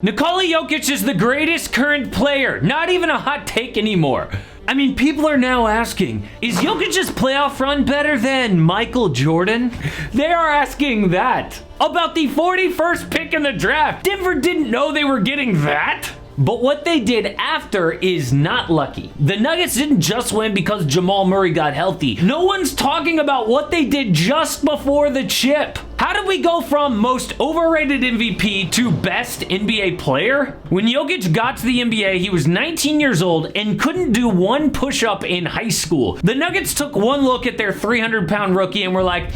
Nikola Jokic is the greatest current player. Not even a hot take anymore. I mean, people are now asking, is Jokic's playoff run better than Michael Jordan? They are asking that about the 41st pick in the draft. Denver didn't know they were getting that. But what they did after is not lucky. The Nuggets didn't just win because Jamal Murray got healthy. No one's talking about what they did just before the chip. How did we go from most overrated MVP to best NBA player? When Jokic got to the NBA, he was 19 years old and couldn't do one push-up in high school. The Nuggets took one look at their 300-pound rookie and were like,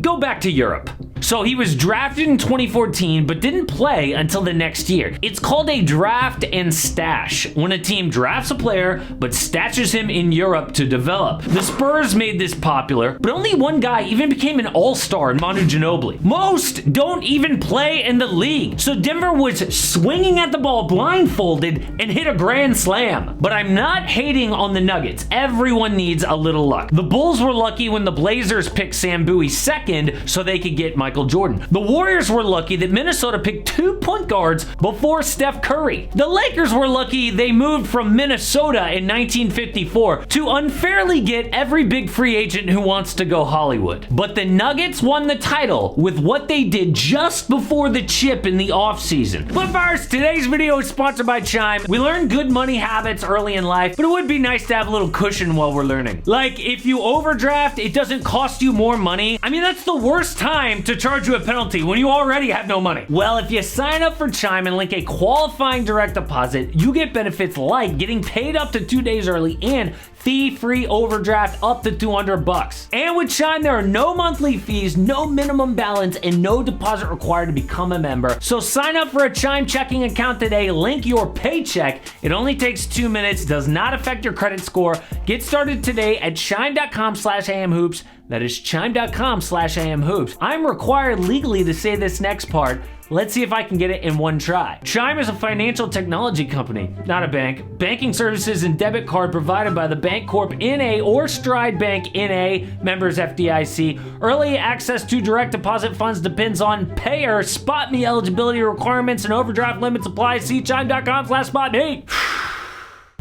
go back to Europe. So he was drafted in 2014, but didn't play until the next year. It's called a draft and stash, when a team drafts a player, but stashes him in Europe to develop. The Spurs made this popular, but only one guy even became an all-star in Manu Ginobili. Most don't even play in the league. So Denver was swinging at the ball blindfolded and hit a grand slam. But I'm not hating on the Nuggets. Everyone needs a little luck. The Bulls were lucky when the Blazers picked Sam Bowie second so they could get Michael Jordan. The Warriors were lucky that Minnesota picked 2 point guards before Steph Curry. The Lakers were lucky they moved from Minnesota in 1954 to unfairly get every big free agent who wants to go Hollywood. But the Nuggets won the title with what they did just before the chip in the offseason. But first, today's video is sponsored by Chime. We learn good money habits early in life, but it would be nice to have a little cushion while we're learning. Like, if you overdraft, it doesn't cost you more money. I mean, that's the worst time to charge you a penalty when you already have no money. Well, if you sign up for Chime and link a qualifying direct deposit, you get benefits like getting paid up to 2 days early and fee-free overdraft up to $200. And with Chime, there are no monthly fees, no minimum balance, and no deposit required to become a member. So sign up for a Chime checking account today, link your paycheck. It only takes 2 minutes, does not affect your credit score. Get started today at chime.com/amhoops. That is chime.com/amhoops. I'm required legally to say this next part. Let's see if I can get it in one try. Chime is a financial technology company, not a bank. Banking services and debit card provided by the Bancorp N.A. or Stride Bank N.A. members FDIC. Early access to direct deposit funds depends on payer. Spot me eligibility requirements and overdraft limits apply. See chime.com/spotme.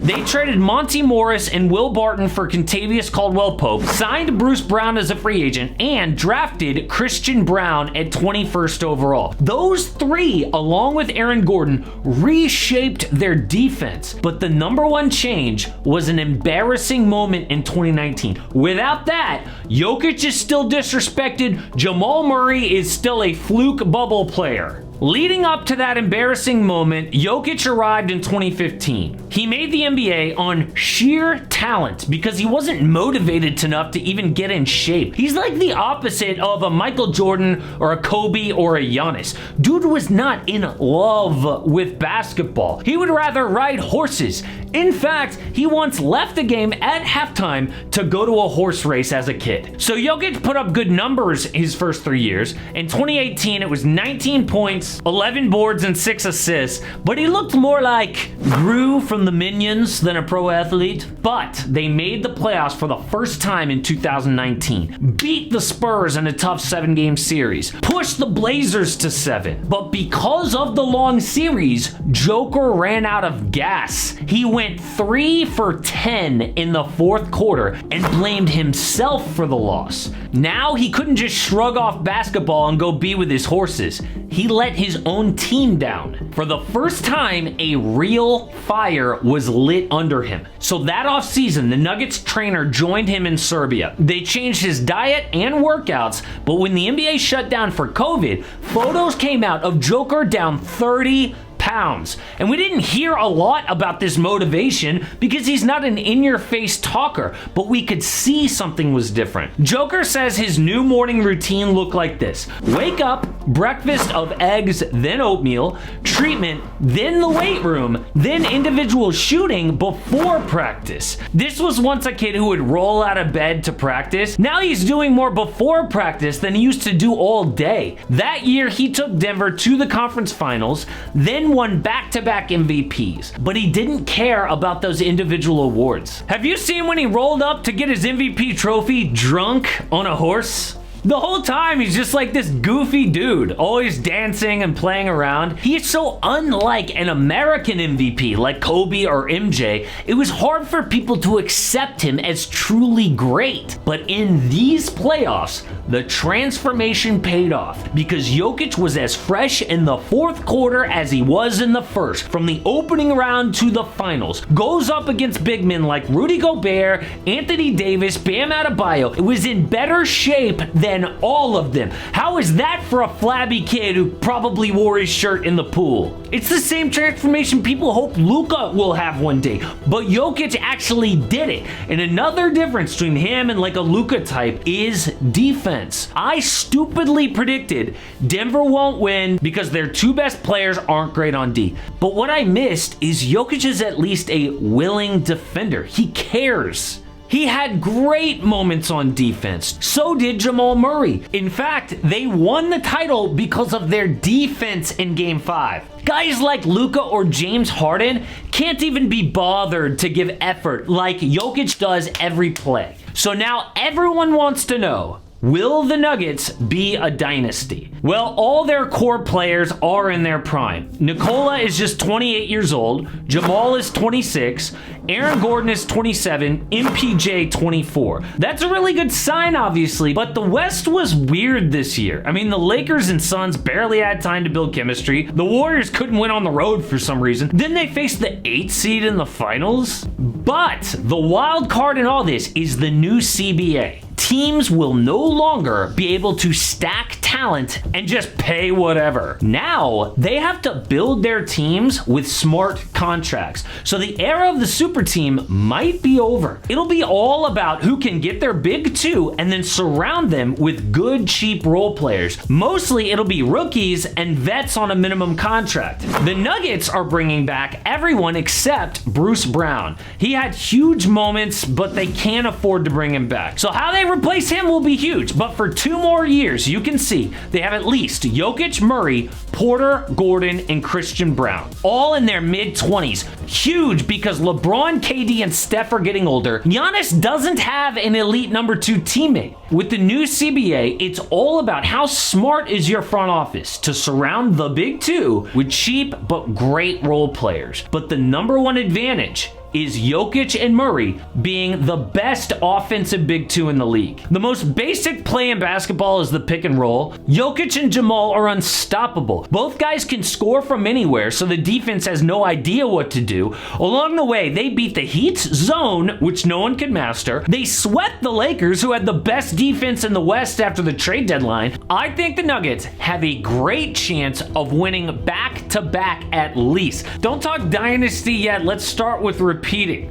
They traded Monty Morris and Will Barton for Kentavious Caldwell-Pope, signed Bruce Brown as a free agent, and drafted Christian Braun at 21st overall. Those three, along with Aaron Gordon, reshaped their defense. But the number one change was an embarrassing moment in 2019. Without that, Jokic is still disrespected. Jamal Murray is still a fluke bubble player. Leading up to that embarrassing moment, Jokic arrived in 2015. He made the NBA on sheer talent because he wasn't motivated enough to even get in shape. He's like the opposite of a Michael Jordan or a Kobe or a Giannis. Dude was not in love with basketball. He would rather ride horses. In fact, he once left the game at halftime to go to a horse race as a kid. So Jokic put up good numbers his first 3 years. In 2018, it was 19 points, 11 boards, and 6 assists, but he looked more like Gru from the Minions than a pro athlete. But they made the playoffs for the first time in 2019, beat the Spurs in a tough 7-game series, pushed the Blazers to 7. But because of the long series, Joker ran out of gas. He went 3 for 10 in the fourth quarter and blamed himself for the loss. Now he couldn't just shrug off basketball and go be with his horses. He let his own team down. For the first time, a real fire was lit under him. So that offseason, the Nuggets trainer joined him in Serbia. They changed his diet and workouts, but when the NBA shut down for COVID, photos came out of Joker down 30 pounds. And we didn't hear a lot about this motivation because he's not an in-your-face talker, but we could see something was different. Joker says his new morning routine looked like this: wake up, breakfast of eggs, then oatmeal, treatment, then the weight room, then individual shooting before practice. This was once a kid who would roll out of bed to practice. Now he's doing more before practice than he used to do all day. That year, he took Denver to the conference finals, then won back-to-back MVPs, but he didn't care about those individual awards. Have you seen when he rolled up to get his MVP trophy drunk on a horse? The whole time, he's just like this goofy dude, always dancing and playing around. He is so unlike an American MVP like Kobe or MJ, it was hard for people to accept him as truly great. But in these playoffs, the transformation paid off because Jokic was as fresh in the fourth quarter as he was in the first. From the opening round to the finals, goes up against big men like Rudy Gobert, Anthony Davis, Bam Adebayo. It was in better shape than all of them. How is that for a flabby kid who probably wore his shirt in the pool? It's the same transformation people hope Luka will have one day, but Jokic actually did it. And another difference between him and like a Luka type is defense. I stupidly predicted Denver won't win because their two best players aren't great on D. But what I missed is Jokic is at least a willing defender. He cares. He had great moments on defense. So did Jamal Murray. In fact, they won the title because of their defense in Game 5. Guys like Luka or James Harden can't even be bothered to give effort like Jokic does every play. So now everyone wants to know, will the Nuggets be a dynasty? Well, all their core players are in their prime. Nikola is just 28 years old, Jamal is 26, Aaron Gordon is 27, MPJ 24. That's a really good sign, obviously, but the West was weird this year. I mean, the Lakers and Suns barely had time to build chemistry. The Warriors couldn't win on the road for some reason. Then they faced the 8th seed in the finals. But the wild card in all this is the new CBA. Teams will no longer be able to stack talent and just pay whatever. Now, they have to build their teams with smart contracts. So the era of the super team might be over. It'll be all about who can get their big two and then surround them with good, cheap role players. Mostly, it'll be rookies and vets on a minimum contract. The Nuggets are bringing back everyone except Bruce Brown. He had huge moments, but they can't afford to bring him back. So how they replace him will be huge, but for 2 more years, you can see they have at least Jokic, Murray, Porter, Gordon, and Christian Brown, all in their mid-20s. Huge because LeBron, KD, and Steph are getting older. Giannis doesn't have an elite number 2 teammate. With the new CBA, it's all about how smart is your front office to surround the big two with cheap but great role players. But the number one advantage is Jokic and Murray being the best offensive big two in the league. The most basic play in basketball is the pick and roll. Jokic and Jamal are unstoppable. Both guys can score from anywhere, so the defense has no idea what to do. Along the way, they beat the Heat's zone, which no one could master. They swept the Lakers, who had the best defense in the West after the trade deadline. I think the Nuggets have a great chance of winning back-to-back at least. Don't talk dynasty yet. Let's start with repeating.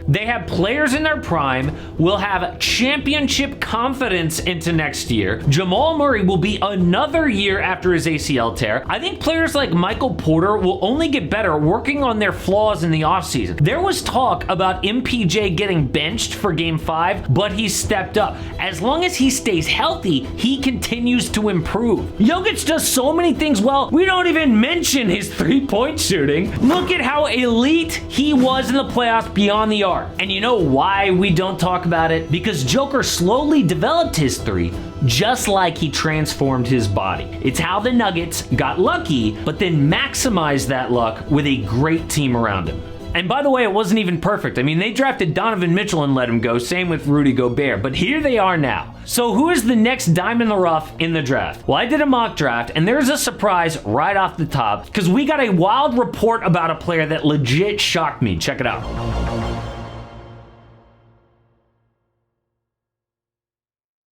They have players in their prime, will have championship confidence into next year. Jamal Murray will be another year after his ACL tear. I think players like Michael Porter will only get better working on their flaws in the offseason. There was talk about MPJ getting benched for Game 5, but he stepped up. As long as he stays healthy, he continues to improve. Jokic does so many things well, we don't even mention his three-point shooting. Look at how elite he was in the playoffs beyond the arc. And you know why we don't talk about it? Because Joker slowly developed his three, just like he transformed his body. It's how the Nuggets got lucky, but then maximized that luck with a great team around him. And by the way, it wasn't even perfect. I mean, they drafted Donovan Mitchell and let him go. Same with Rudy Gobert. But here they are now. So who is the next dime in the rough in the draft? Well, I did a mock draft, and there's a surprise right off the top because we got a wild report about a player that legit shocked me. Check it out.